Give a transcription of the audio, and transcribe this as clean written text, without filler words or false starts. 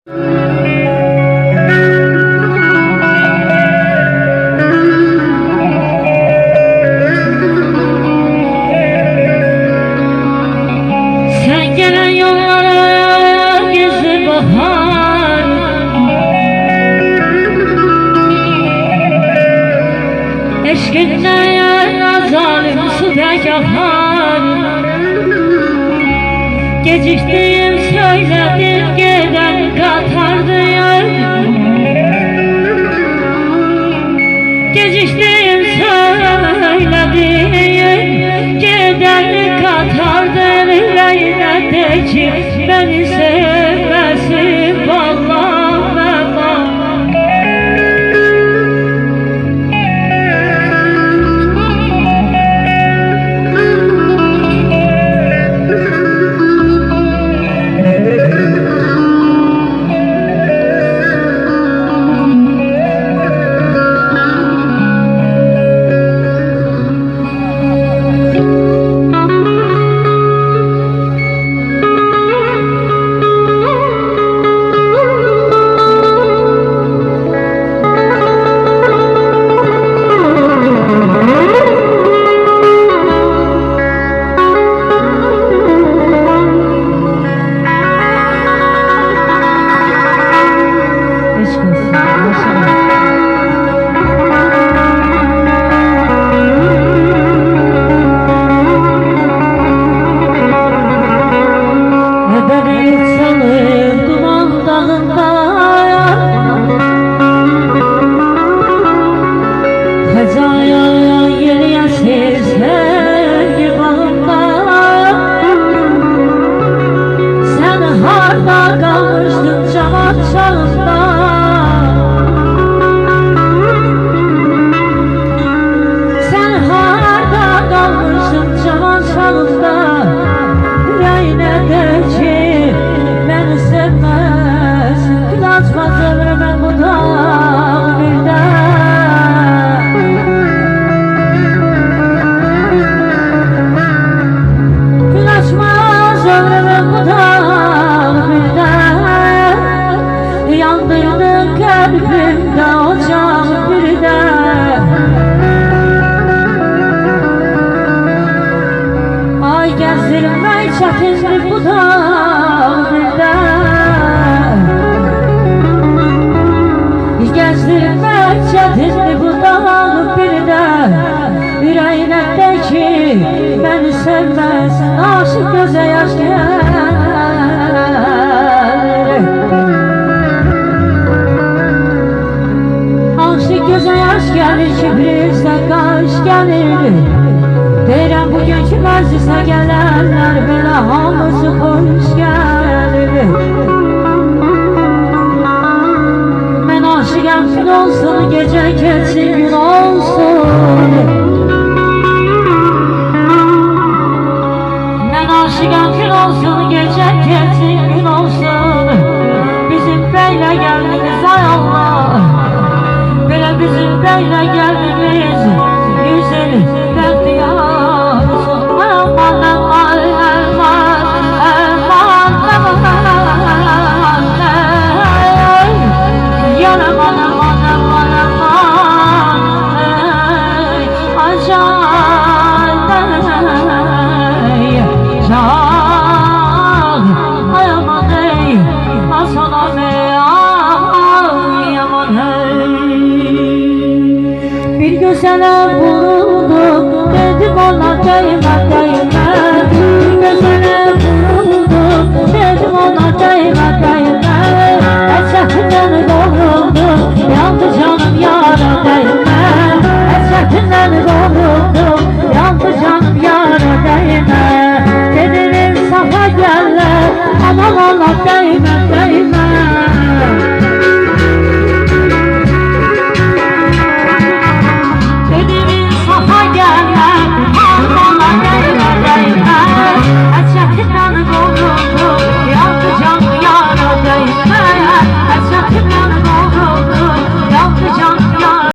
Sen gelen yollara gözü bahar, eşkinden zalim sudak akar. Geciktim söyledim gelen katardım, geciktim söyledim gelen katardım. Yüreğine ki beni sevmesin vallahi baba. Kalbimde ocağım birden, ay gezdirmek çetindir bu dağ birden, gezdirmek çetindir bu dağ birden. Yüreğine de ki beni sevmez, aşık göze yaş gelir. Göze yaş gelir, kibrizde kaş gelir. Deyirəm bugünkü məclisə gələnlər belə hamısı xoş gəlir. Mən aşıqəm gün olsun, gecə keçsin gün olsun. Mən aşıqəm gün olsun, gecə keçsin gün olsun. Bizim beylə gəldiniz ay Allah, bizim beyle geldiğimiz güzel bəxtiyar olsun. Aman aman aman aman aman, yan aman aman aman aman, acan can, ay aman ey asan ey aman ey. Bir güzele buldum, dedim ona değmez.